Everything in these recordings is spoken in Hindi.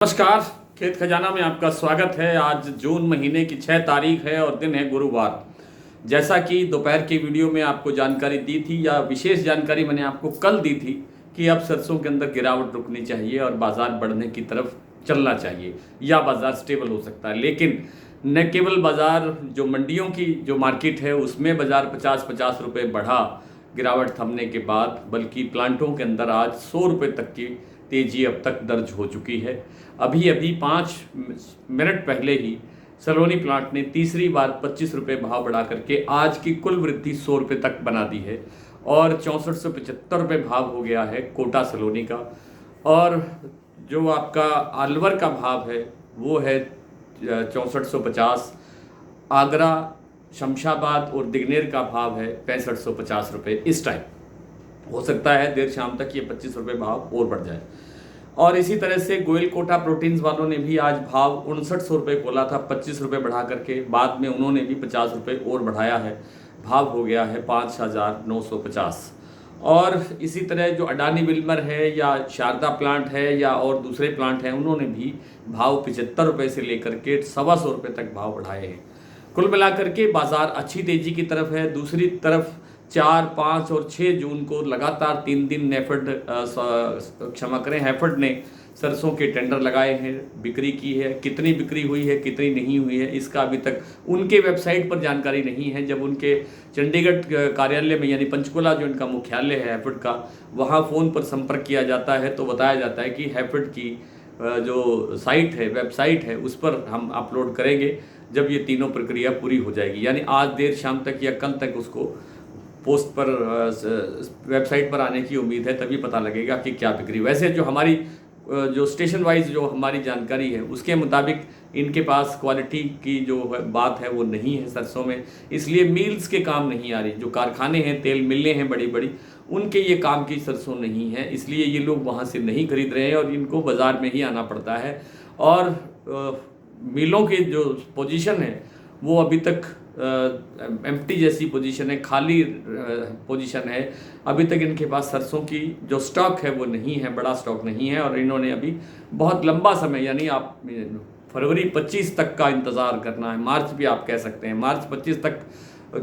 नमस्कार। खेत खजाना में आपका स्वागत है। आज जून महीने की 6 तारीख है और दिन है गुरुवार। जैसा कि दोपहर की वीडियो में आपको जानकारी दी थी या विशेष जानकारी मैंने आपको कल दी थी कि अब सरसों के अंदर गिरावट रुकनी चाहिए और बाज़ार बढ़ने की तरफ चलना चाहिए या बाज़ार स्टेबल हो सकता है। लेकिन न केवल बाज़ार, जो मंडियों की जो मार्केट है उसमें बाज़ार 50-50 रुपये बढ़ा गिरावट थमने के बाद, बल्कि प्लांटों के अंदर आज 100 रुपये तक की तेज़ी अब तक दर्ज हो चुकी है। अभी अभी 5 मिनट पहले ही सलोनी प्लांट ने तीसरी बार 25 रुपये भाव बढ़ा करके आज की कुल वृद्धि 100 रुपये तक बना दी है और 6475 रुपये भाव हो गया है कोटा सलोनी का। और जो आपका अलवर का भाव है वो है 6450। आगरा, शमशाबाद और दिगनेर का भाव है 6550 रुपये। इस टाइम हो सकता है देर शाम तक ये 25 रुपये भाव और बढ़ जाए। और इसी तरह से गोयल कोटा प्रोटीन्स वालों ने भी आज भाव 5900 रुपये बोला था, 25 रुपये बढ़ा करके बाद में उन्होंने भी 50 रुपये और बढ़ाया है। भाव हो गया है 5950। और इसी तरह जो अडानी विल्मर है या शारदा प्लांट है या और दूसरे प्लांट हैं, उन्होंने भी भाव 75 रुपये से लेकर के 125 रुपये तक भाव बढ़ाए हैं। कुल मिलाकर के बाज़ार अच्छी तेज़ी की तरफ है। दूसरी तरफ 4, 5 और 6 जून को लगातार 3 दिन हैफेड ने सरसों के टेंडर लगाए हैं, बिक्री की है। कितनी बिक्री हुई है, कितनी नहीं हुई है, इसका अभी तक उनके वेबसाइट पर जानकारी नहीं है। जब उनके चंडीगढ़ कार्यालय में यानी पंचकुला जो इनका मुख्यालय है हैफेड का, वहाँ फ़ोन पर संपर्क किया जाता है तो बताया जाता है कि हैफेड की जो साइट है, वेबसाइट है, उस पर हम अपलोड करेंगे जब ये तीनों प्रक्रिया पूरी हो जाएगी। यानी आज देर शाम तक या कल तक उसको पोस्ट पर वेबसाइट पर आने की उम्मीद है, तभी पता लगेगा कि क्या बिक्री। वैसे जो हमारी जो स्टेशन वाइज जो हमारी जानकारी है उसके मुताबिक इनके पास क्वालिटी की जो बात है वो नहीं है सरसों में, इसलिए मिल्स के काम नहीं आ रही। जो कारखाने हैं, तेल मिलें हैं बड़ी बड़ी, उनके ये काम की सरसों नहीं है, इसलिए ये लोग वहाँ से नहीं खरीद रहे हैं और इनको बाज़ार में ही आना पड़ता है। और मिलों की जो पोजीशन है वो अभी तक एम्प्टी जैसी पोजीशन है, खाली पोजीशन है। अभी तक इनके पास सरसों की जो स्टॉक है वो नहीं है, बड़ा स्टॉक नहीं है। और इन्होंने अभी बहुत लंबा समय, यानी आप फरवरी 25 तक का इंतज़ार करना है, मार्च भी आप कह सकते हैं, मार्च 25 तक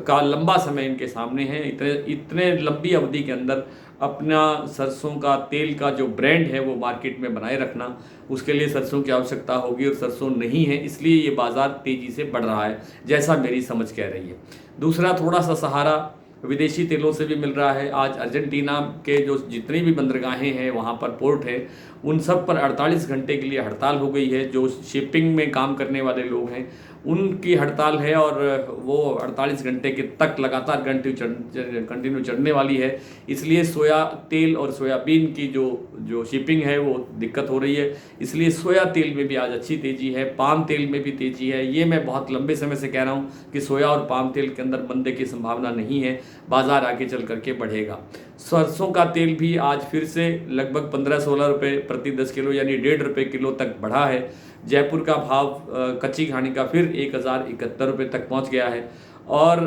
का लंबा समय इनके सामने है। इतने लंबी अवधि के अंदर अपना सरसों का तेल का जो ब्रांड है वो मार्केट में बनाए रखना, उसके लिए सरसों की आवश्यकता होगी और सरसों नहीं है, इसलिए ये बाज़ार तेज़ी से बढ़ रहा है, जैसा मेरी समझ कह रही है। दूसरा, थोड़ा सा सहारा विदेशी तेलों से भी मिल रहा है। आज अर्जेंटीना के जो जितनी भी बंदरगाहें हैं, वहाँ पर पोर्ट है, उन सब पर 48 घंटे के लिए हड़ताल हो गई है। जो शिपिंग में काम करने वाले लोग हैं उनकी हड़ताल है और वो 48 घंटे के तक लगातार कंटिन्यू चढ़ने वाली है। इसलिए सोया तेल और सोयाबीन की जो शिपिंग है वो दिक्कत हो रही है, इसलिए सोया तेल में भी आज अच्छी तेज़ी है। पाम तेल में भी तेज़ी है। ये मैं बहुत लंबे समय से कह रहा हूँ कि सोया और पाम तेल के अंदर मंदे की संभावना नहीं है, बाज़ार आगे चल करके बढ़ेगा। सरसों का तेल भी आज फिर से लगभग 15-16 रुपये प्रति 10 किलो यानी 1.5 रुपये किलो तक बढ़ा है। जयपुर का भाव कच्ची घानी का फिर 1071 रुपये तक पहुंच गया है और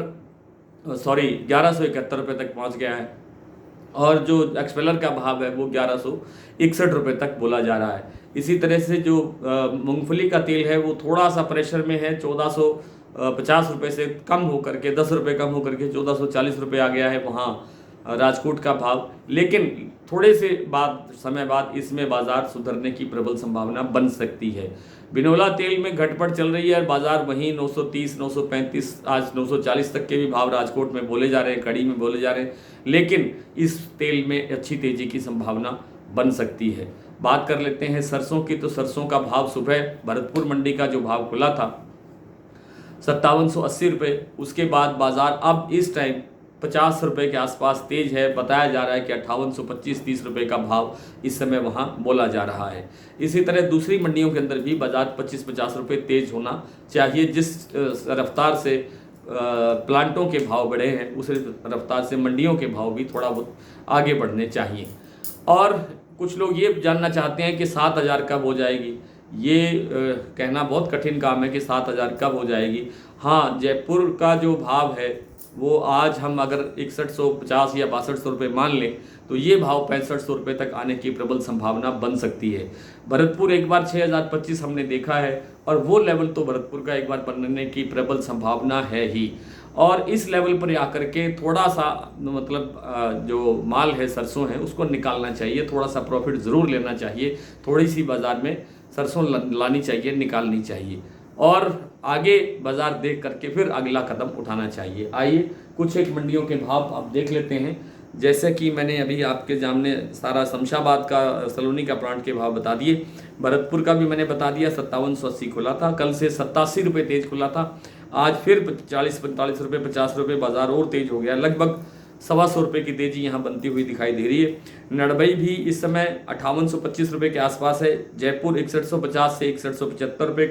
1171 रुपये तक पहुंच गया है। और जो एक्सपेलर का भाव है वो 1161 रुपये तक बोला जा रहा है। इसी तरह से जो मूंगफली का तेल है वो थोड़ा सा प्रेशर में है, 1450 रुपये से कम होकर के 10 रुपये कम होकर के 1440 रुपये आ गया है वहाँ राजकोट का भाव। लेकिन थोड़े से समय बाद इसमें बाज़ार सुधरने की प्रबल संभावना बन सकती है। बिनोला तेल में घटपट चल रही है, बाज़ार वहीं 930, 935, आज 940 तक के भी भाव राजकोट में बोले जा रहे हैं, कड़ी में बोले जा रहे हैं। लेकिन इस तेल में अच्छी तेज़ी की संभावना बन सकती है। बात कर लेते हैं सरसों की, तो सरसों का भाव सुबह भरतपुर मंडी का जो भाव खुला था 5780 रुपये, उसके बाद बाज़ार अब इस टाइम 50 रुपये के आसपास तेज है। बताया जा रहा है कि 5825-30 रुपये का भाव इस समय वहाँ बोला जा रहा है। इसी तरह दूसरी मंडियों के अंदर भी बाज़ार 25-50 रुपये तेज होना चाहिए। जिस रफ्तार से प्लांटों के भाव बढ़े हैं उस रफ्तार से मंडियों के भाव भी थोड़ा बहुत आगे बढ़ने चाहिए। और कुछ लोग ये जानना चाहते हैं कि 7000 कब हो जाएगी। ये कहना बहुत कठिन काम है कि 7000 कब हो जाएगी। हाँ, जयपुर का जो भाव है वो आज हम अगर 6150 या 6200 रुपये मान लें तो ये भाव 6500 रुपये तक आने की प्रबल संभावना बन सकती है। भरतपुर एक बार 6025 हमने देखा है और वो लेवल तो भरतपुर का एक बार बनने की प्रबल संभावना है ही। और इस लेवल पर आकर के थोड़ा सा मतलब जो माल है सरसों है उसको निकालना चाहिए, थोड़ा सा प्रॉफिट ज़रूर लेना चाहिए, थोड़ी सी बाज़ार में सरसों लानी चाहिए, निकालनी चाहिए और आगे बाज़ार देख करके फिर अगला कदम उठाना चाहिए। आइए कुछ एक मंडियों के भाव आप देख लेते हैं। जैसे कि मैंने अभी आपके सामने सारा शमशाबाद का, सलोनी का प्लांट के भाव बता दिए, भरतपुर का भी मैंने बता दिया। 5780 खुला था, कल से 87 रुपये तेज खुला था, आज फिर 40-45 रुपये 50 रुपये बाजार और तेज हो गया, लगभग 125 रुपये की तेजी यहाँ बनती हुई दिखाई दे रही है। नड़बई भी इस समय 5825 रुपये के आसपास है। जयपुर 6150 से 6175 रुपये,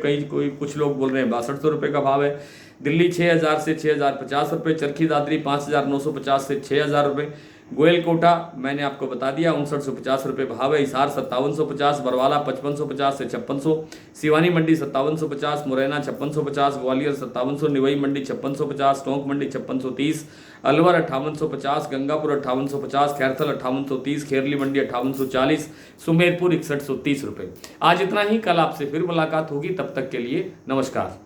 कुछ लोग बोल रहे हैं 6200 रुपये का भाव है। दिल्ली 6000 से 6050 रुपये, चरखी दादरी 5950 से 6000 रुपये, गोयल कोटा मैंने आपको बता दिया 5950 रुपये भाव है। हिसार 5750, बरवाला 5550 से 5600, सिवानी मंडी 5750, मुरैना 5650, ग्वालियर 5700, निवई मंडी 5650, टोंक मंडी 5630, अलवर 5850, गंगापुर 5850, खैरथल 5830, खेरली मंडी 5840, सुमेरपुर 6130 रुपये। आज इतना ही, कल आपसे फिर मुलाकात होगी, तब तक के लिए नमस्कार।